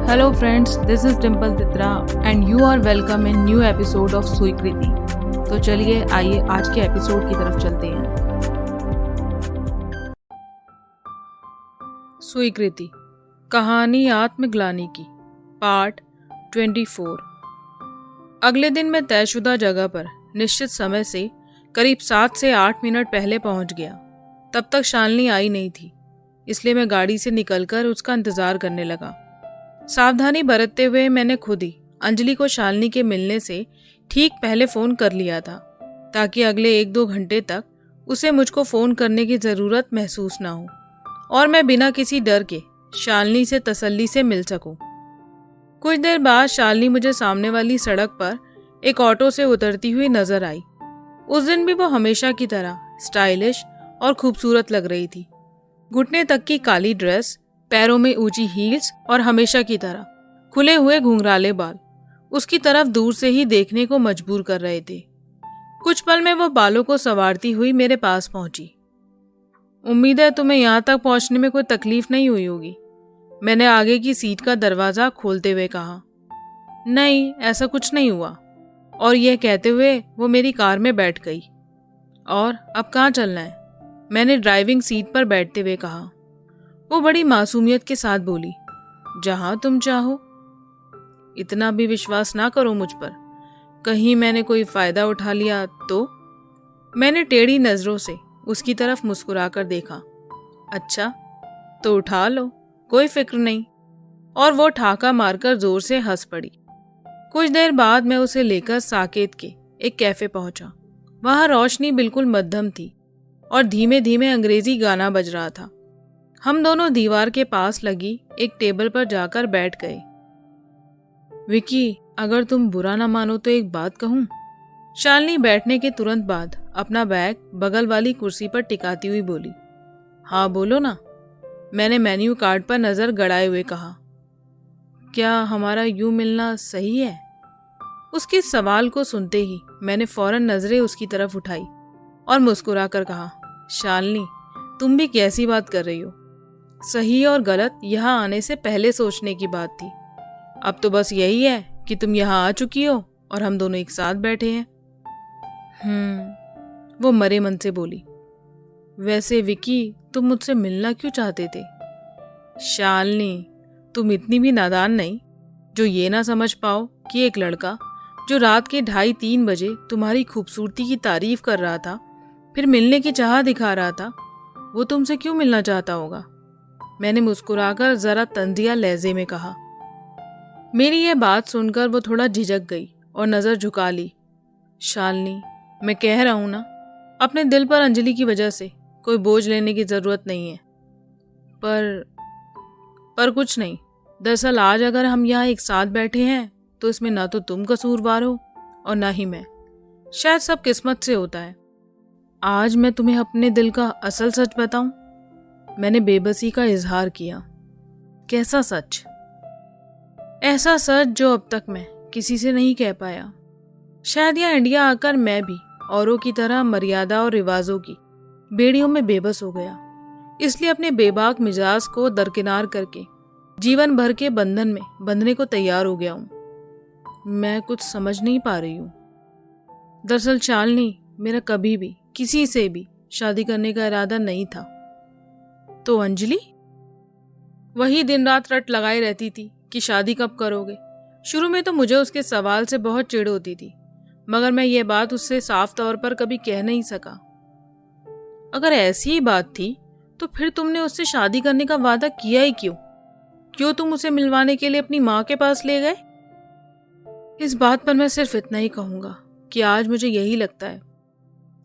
Hello friends, this is Dimple Titra and you are welcome in new episode of स्वीकृति। तो चलिए आइए आज के एपिसोड की तरफ चलते हैं। स्वीकृति, कहानी आत्मग्लानि की, पार्ट 24। अगले दिन मैं तयशुदा जगह पर निश्चित समय से करीब 7 से 8 मिनट पहले पहुंच गया। तब तक शालिनी आई नहीं थी, इसलिए मैं गाड़ी से निकलकर उसका इंतजार करने लगा। सावधानी बरतते हुए मैंने खुद ही अंजलि को शालिनी के मिलने से ठीक पहले फ़ोन कर लिया था, ताकि अगले 1-2 घंटे तक उसे मुझको फ़ोन करने की ज़रूरत महसूस ना हो और मैं बिना किसी डर के शालिनी से तसल्ली से मिल सकूं। कुछ देर बाद शालिनी मुझे सामने वाली सड़क पर एक ऑटो से उतरती हुई नजर आई। उस दिन भी वो हमेशा की तरह स्टाइलिश और खूबसूरत लग रही थी। घुटने तक की काली ड्रेस, पैरों में ऊंची हील्स और हमेशा की तरह खुले हुए घुंघराले बाल उसकी तरफ दूर से ही देखने को मजबूर कर रहे थे। कुछ पल में वो बालों को संवारती हुई मेरे पास पहुंची। उम्मीद है तुम्हें यहाँ तक पहुंचने में कोई तकलीफ नहीं हुई होगी, मैंने आगे की सीट का दरवाजा खोलते हुए कहा। नहीं, ऐसा कुछ नहीं हुआ, और यह कहते हुए वो मेरी कार में बैठ गई। और अब कहाँ चलना है, मैंने ड्राइविंग सीट पर बैठते हुए कहा। वो बड़ी मासूमियत के साथ बोली, जहां तुम चाहो। इतना भी विश्वास ना करो मुझ पर, कहीं मैंने कोई फायदा उठा लिया तो। मैंने टेढ़ी नजरों से उसकी तरफ मुस्कुराकर देखा। अच्छा तो उठा लो, कोई फिक्र नहीं। और वो ठाका मारकर जोर से हंस पड़ी। कुछ देर बाद मैं उसे लेकर साकेत के एक कैफे पहुंचा। वहां रोशनी बिल्कुल मध्यम थी और धीमे धीमे अंग्रेजी गाना बज रहा था। हम दोनों दीवार के पास लगी एक टेबल पर जाकर बैठ गए। विकी, अगर तुम बुरा ना मानो तो एक बात कहूं? शालिनी बैठने के तुरंत बाद अपना बैग बगल वाली कुर्सी पर टिकाती हुई बोली। हाँ बोलो ना, मैंने मेन्यू कार्ड पर नजर गड़ाए हुए कहा। क्या हमारा यूं मिलना सही है? उसके सवाल को सुनते ही मैंने फौरन नजरें उसकी तरफ उठाई और मुस्कुराकर कहा, शालिनी तुम भी कैसी बात कर रही हो? सही और गलत यहाँ आने से पहले सोचने की बात थी। अब तो बस यही है कि तुम यहाँ आ चुकी हो और हम दोनों एक साथ बैठे हैं। वो मरे मन से बोली। वैसे विकी, तुम मुझसे मिलना क्यों चाहते थे? शालिनी, तुम इतनी भी नादान नहीं जो ये ना समझ पाओ कि एक लड़का जो रात के 2:30-3 बजे तुम्हारी खूबसूरती की तारीफ कर रहा था, फिर मिलने की चाह दिखा रहा था, वो तुमसे क्यों मिलना चाहता होगा? मैंने मुस्कुराकर जरा तंजिया लहजे में कहा। मेरी यह बात सुनकर वो थोड़ा झिझक गई और नजर झुका ली। शालिनी, मैं कह रहा हूं ना, अपने दिल पर अंजलि की वजह से कोई बोझ लेने की जरूरत नहीं है। पर कुछ नहीं। दरअसल आज अगर हम यहाँ एक साथ बैठे हैं तो इसमें ना तो तुम कसूरवार हो और ना ही मैं। शायद सब किस्मत से होता है। आज मैं तुम्हें अपने दिल का असल सच बताऊं? मैंने बेबसी का इजहार किया। कैसा सच? ऐसा सच जो अब तक मैं किसी से नहीं कह पाया। शायद यहाँ इंडिया आकर मैं भी औरों की तरह मर्यादा और रिवाजों की बेड़ियों में बेबस हो गया। इसलिए अपने बेबाक मिजाज को दरकिनार करके जीवन भर के बंधन में बंधने को तैयार हो गया हूं। मैं कुछ समझ नहीं पा रही हूं। दरअसल शालिनी, मेरा कभी भी किसी से भी शादी करने का इरादा नहीं था। तो अंजलि? वही दिन रात रट लगाई रहती थी कि शादी कब करोगे। शुरू में तो मुझे उसके सवाल से बहुत चिढ़ होती थी, मगर मैं ये बात उससे साफ तौर पर कभी कह नहीं सका। अगर ऐसी ही बात थी तो फिर तुमने उससे शादी करने का वादा किया ही क्यों? क्यों तुम उसे मिलवाने के लिए अपनी माँ के पास ले गए? इस बात पर मैं सिर्फ इतना ही कहूंगा कि आज मुझे यही लगता है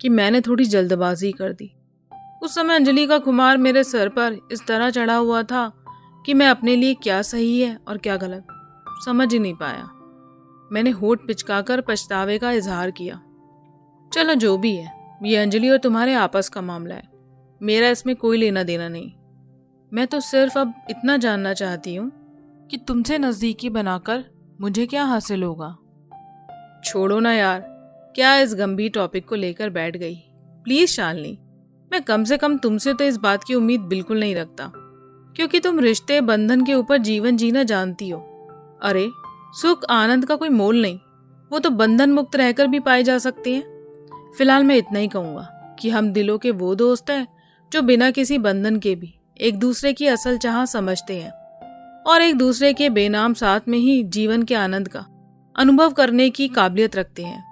कि मैंने थोड़ी जल्दबाजी कर दी। उस समय अंजलि का खुमार मेरे सर पर इस तरह चढ़ा हुआ था कि मैं अपने लिए क्या सही है और क्या गलत समझ ही नहीं पाया। मैंने होठ पिचकाकर पछतावे का इजहार किया। चलो जो भी है, ये अंजलि और तुम्हारे आपस का मामला है, मेरा इसमें कोई लेना देना नहीं। मैं तो सिर्फ अब इतना जानना चाहती हूँ कि तुमसे नजदीकी बनाकर मुझे क्या हासिल होगा। छोड़ो ना यार, क्या इस गंभीर टॉपिक को लेकर बैठ गई? प्लीज शालिनी, मैं कम से कम तुमसे तो इस बात की उम्मीद बिल्कुल नहीं रखता क्योंकि तुम रिश्ते बंधन के ऊपर जीवन जीना जानती हो। अरे सुख आनंद का कोई मोल नहीं, वो तो बंधन मुक्त रहकर भी पाए जा सकते हैं। फिलहाल मैं इतना ही कहूंगा कि हम दिलों के वो दोस्त हैं जो बिना किसी बंधन के भी एक दूसरे की असल चाह समझते हैं और एक दूसरे के बेनाम साथ में ही जीवन के आनंद का अनुभव करने की काबिलियत रखते हैं।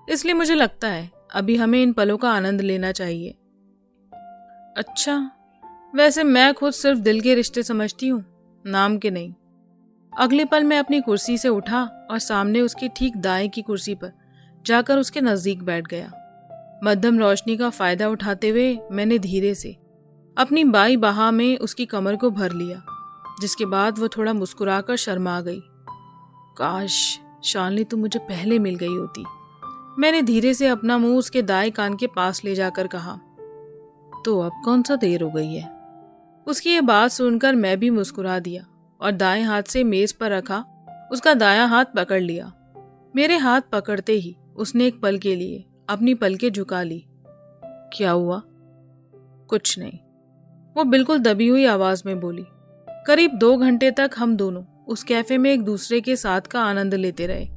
इसलिए मुझे लगता है अभी हमें इन पलों का आनंद लेना चाहिए। अच्छा, वैसे मैं खुद सिर्फ दिल के रिश्ते समझती हूँ, नाम के नहीं। अगले पल मैं अपनी कुर्सी से उठा और सामने उसके ठीक दाएं की कुर्सी पर जाकर उसके नजदीक बैठ गया। मध्यम रोशनी का फायदा उठाते हुए मैंने धीरे से अपनी बाई बाह में उसकी कमर को भर लिया, जिसके बाद वो थोड़ा मुस्कुराकर शर्मा गई। काश शालिनी तुम मुझे पहले मिल गई होती, मैंने धीरे से अपना मुंह उसके दाएं कान के पास ले जाकर कहा। तो अब कौन सा देर हो गई है? उसकी ये बात सुनकर मैं भी मुस्कुरा दिया और दाएं हाथ से मेज पर रखा उसका दायां हाथ पकड़ लिया। मेरे हाथ पकड़ते ही उसने एक पल के लिए अपनी पलकें झुका ली। क्या हुआ? कुछ नहीं, वो बिल्कुल दबी हुई आवाज में बोली। करीब 2 घंटे तक हम दोनों उस कैफे में एक दूसरे के साथ का आनंद लेते रहे।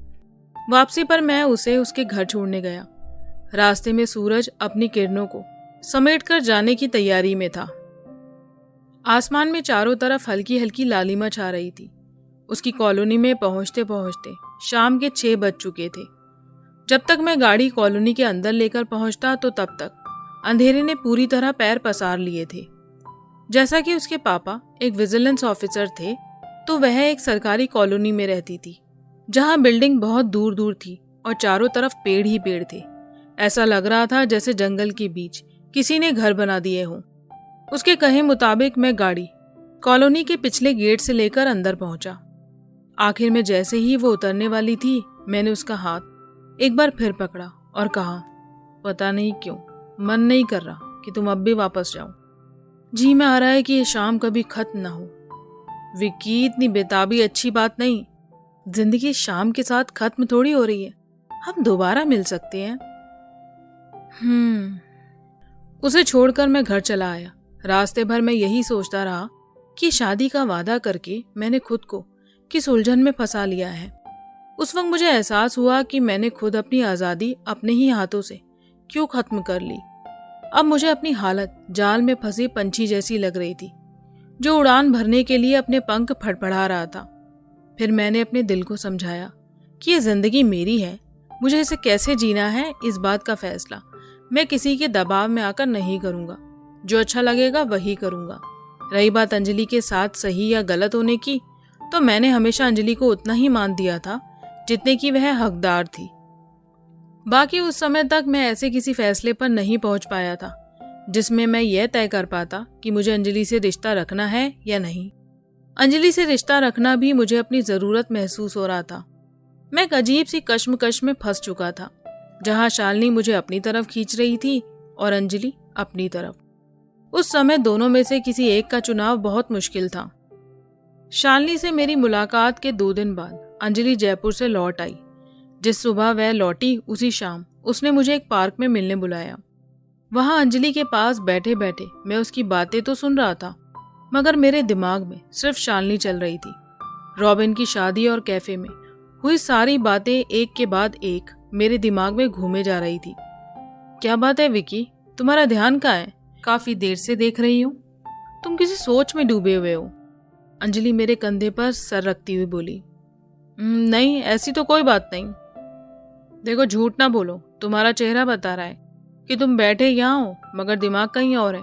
वापसी पर मैं उसे उसके घर छोड़ने गया। रास्ते में सूरज अपनी किरणों को समेटकर जाने की तैयारी में था। आसमान में चारों तरफ हल्की हल्की लालिमा छा रही थी। उसकी कॉलोनी में पहुंचते पहुंचते शाम के 6 बज चुके थे। जब तक मैं गाड़ी कॉलोनी के अंदर लेकर पहुंचता तो तब तक अंधेरे ने पूरी तरह पैर पसार लिए थे। जैसा कि उसके पापा एक विजिलेंस ऑफिसर थे, तो वह एक सरकारी कॉलोनी में रहती थी, जहां बिल्डिंग बहुत दूर दूर थी और चारों तरफ पेड़ ही पेड़ थे। ऐसा लग रहा था जैसे जंगल के बीच किसी ने घर बना दिए हों। उसके कहे मुताबिक मैं गाड़ी कॉलोनी के पिछले गेट से लेकर अंदर पहुंचा। आखिर में जैसे ही वो उतरने वाली थी, मैंने उसका हाथ एक बार फिर पकड़ा और कहा, पता नहीं क्यों मन नहीं कर रहा कि तुम अब भी वापस जाओ। जी में आ रहा है कि ये शाम कभी खत्म ना हो। विक्की, इतनी बेताबी अच्छी बात नहीं। जिंदगी शाम के साथ खत्म थोड़ी हो रही है, हम दोबारा मिल सकते हैं। उसे छोड़कर मैं घर चला आया। रास्ते भर मैं यही सोचता रहा कि शादी का वादा करके मैंने खुद को किस उलझन में फंसा लिया है। उस वक्त मुझे एहसास हुआ कि मैंने खुद अपनी आज़ादी अपने ही हाथों से क्यों खत्म कर ली। अब मुझे अपनी हालत जाल में फंसे पंछी जैसी लग रही थी, जो उड़ान भरने के लिए अपने पंख फड़फड़ा रहा था। फिर मैंने अपने दिल को समझाया कि ये जिंदगी मेरी है, मुझे इसे कैसे जीना है, इस बात का फैसला मैं किसी के दबाव में आकर नहीं करूंगा। जो अच्छा लगेगा वही करूंगा। रही बात अंजलि के साथ सही या गलत होने की, तो मैंने हमेशा अंजलि को उतना ही मान दिया था जितने की वह हकदार थी। बाकी उस समय तक मैं ऐसे किसी फैसले पर नहीं पहुंच पाया था जिसमें मैं यह तय कर पाता कि मुझे अंजलि से रिश्ता रखना है या नहीं। अंजलि से रिश्ता रखना भी मुझे अपनी जरूरत महसूस हो रहा था। मैं एक अजीब सी कश्मकश में फंस चुका था, जहां शालिनी मुझे अपनी तरफ खींच रही थी और अंजलि अपनी तरफ। उस समय दोनों में से किसी एक का चुनाव बहुत मुश्किल था। शालिनी से मेरी मुलाकात के 2 दिन बाद अंजलि जयपुर से लौट आई। जिस सुबह वह लौटी उसी शाम उसने मुझे एक पार्क में मिलने बुलाया। वहां अंजलि के पास बैठे बैठे मैं उसकी बातें तो सुन रहा था, मगर मेरे दिमाग में सिर्फ शालिनी चल रही थी। रॉबिन की शादी और कैफे में हुई सारी बातें एक के बाद एक मेरे दिमाग में घूमे जा रही थी। क्या बात है विकी, तुम्हारा ध्यान कहाँ है? काफी देर से देख रही हूँ, तुम किसी सोच में डूबे हुए हो। अंजलि मेरे कंधे पर सर रखती हुई बोली। नहीं, ऐसी तो कोई बात नहीं। देखो, झूठ ना बोलो, तुम्हारा चेहरा बता रहा है कि तुम बैठे यहाँ हो मगर दिमाग कहीं और है।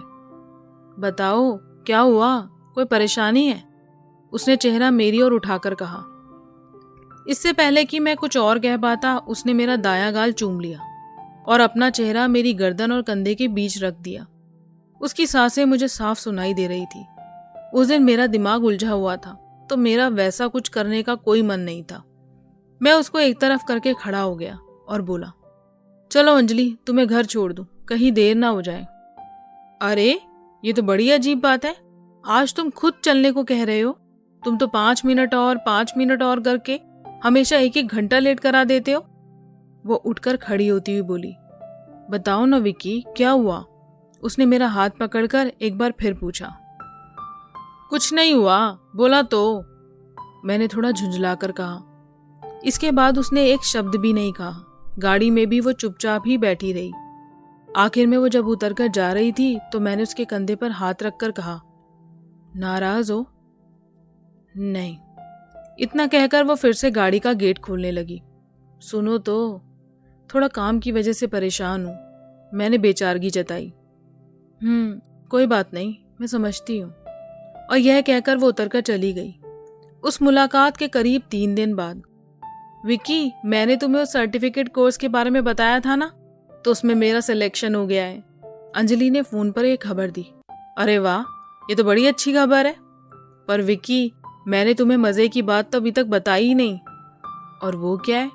बताओ क्या हुआ, कोई परेशानी है? उसने चेहरा मेरी ओर उठाकर कहा। इससे पहले कि मैं कुछ और कह पाता, उसने मेरा दायां गाल चूम लिया और अपना चेहरा मेरी गर्दन और कंधे के बीच रख दिया। उसकी सांसें मुझे साफ सुनाई दे रही थी। उस दिन मेरा दिमाग उलझा हुआ था, तो मेरा वैसा कुछ करने का कोई मन नहीं था। मैं उसको एक तरफ करके खड़ा हो गया और बोला, चलो अंजलि, तुम्हें घर छोड़ दूं, कहीं देर ना हो जाए। अरे ये तो बड़ी अजीब बात है, आज तुम खुद चलने को कह रहे हो। तुम तो 5 मिनट और 5 मिनट और करके हमेशा 1-1 घंटा लेट करा देते हो। वो उठकर खड़ी होती हुई बोली। बताओ ना विकी, क्या हुआ? उसने मेरा हाथ पकड़कर एक बार फिर पूछा। कुछ नहीं हुआ, बोला तो, मैंने थोड़ा झुंझलाकर कहा। इसके बाद उसने एक शब्द भी नहीं कहा। गाड़ी में भी वो चुपचाप ही बैठी रही। आखिर में वो जब उतरकर जा रही थी तो मैंने उसके कंधे पर हाथ रखकर कहा, नाराज हो? नहीं। इतना कहकर वो फिर से गाड़ी का गेट खोलने लगी। सुनो तो, थोड़ा काम की वजह से परेशान हूं, मैंने बेचारगी जताई। कोई बात नहीं, मैं समझती हूँ। और यह कहकर वो उतरकर चली गई। उस मुलाकात के करीब 3 दिन बाद, विकी, मैंने तुम्हें उस सर्टिफिकेट कोर्स के बारे में बताया था ना, तो उसमें मेरा सिलेक्शन हो गया है। अंजलि ने फोन पर एक खबर दी। अरे वाह, ये तो बड़ी अच्छी खबर है। पर विकी, मैंने तुम्हें मजे की बात तो अभी तक बताई ही नहीं। और वो क्या है?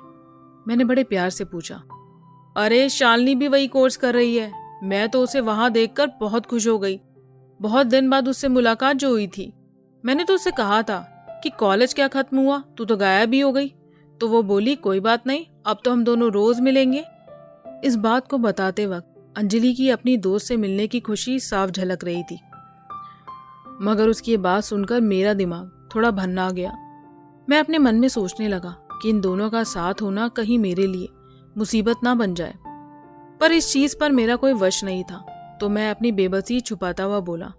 मैंने बड़े प्यार से पूछा। अरे शालिनी भी वही कोर्स कर रही है। मैं तो उसे वहां देखकर बहुत खुश हो गई। बहुत दिन बाद उससे मुलाकात जो हुई थी। मैंने तो उससे कहा था कि कॉलेज क्या खत्म हुआ, तू तो गायब ही हो गई। तो वो बोली, कोई बात नहीं, अब तो हम दोनों रोज मिलेंगे। इस बात को बताते वक्त अंजलि की अपनी दोस्त से मिलने की खुशी साफ झलक रही थी। मगर उसकी ये बात सुनकर मेरा दिमाग थोड़ा भन्ना गया। मैं अपने मन में सोचने लगा कि इन दोनों का साथ होना कहीं मेरे लिए मुसीबत ना बन जाए। पर इस चीज पर मेरा कोई वश नहीं था, तो मैं अपनी बेबसी छुपाता हुआ बोला,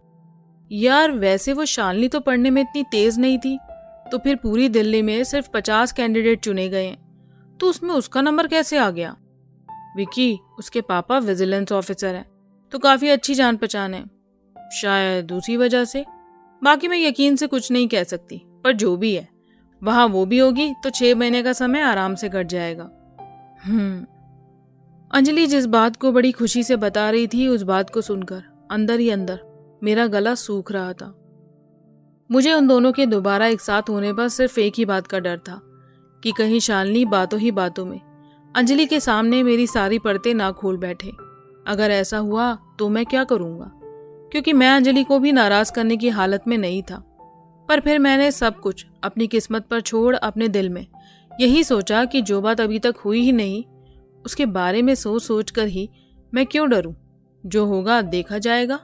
यार वैसे वो शालिनी तो पढ़ने में इतनी तेज नहीं थी, तो फिर पूरी दिल्ली में सिर्फ 50 कैंडिडेट चुने गए हैं, तो उसमें उसका नंबर कैसे आ गया? विकी, उसके पापा विजिलेंस ऑफिसर हैं, तो काफी अच्छी जान पहचान है, शायद उसी वजह से। बाकी मैं यकीन से कुछ नहीं कह सकती, पर जो भी है वहां वो भी होगी, तो 6 महीने का समय आराम से कट जाएगा। अंजलि जिस बात को बड़ी खुशी से बता रही थी, उस बात को सुनकर अंदर ही अंदर मेरा गला सूख रहा था। मुझे उन दोनों के दोबारा एक साथ होने पर सिर्फ एक ही बात का डर था कि कहीं शालिनी बातों ही बातों में अंजलि के सामने मेरी सारी परतें ना खोल बैठे। अगर ऐसा हुआ तो मैं क्या करूंगा, क्योंकि मैं अंजलि को भी नाराज करने की हालत में नहीं था। पर फिर मैंने सब कुछ अपनी किस्मत पर छोड़ अपने दिल में यही सोचा कि जो बात अभी तक हुई ही नहीं, उसके बारे में सोच सोच कर ही मैं क्यों डरूं, जो होगा देखा जाएगा।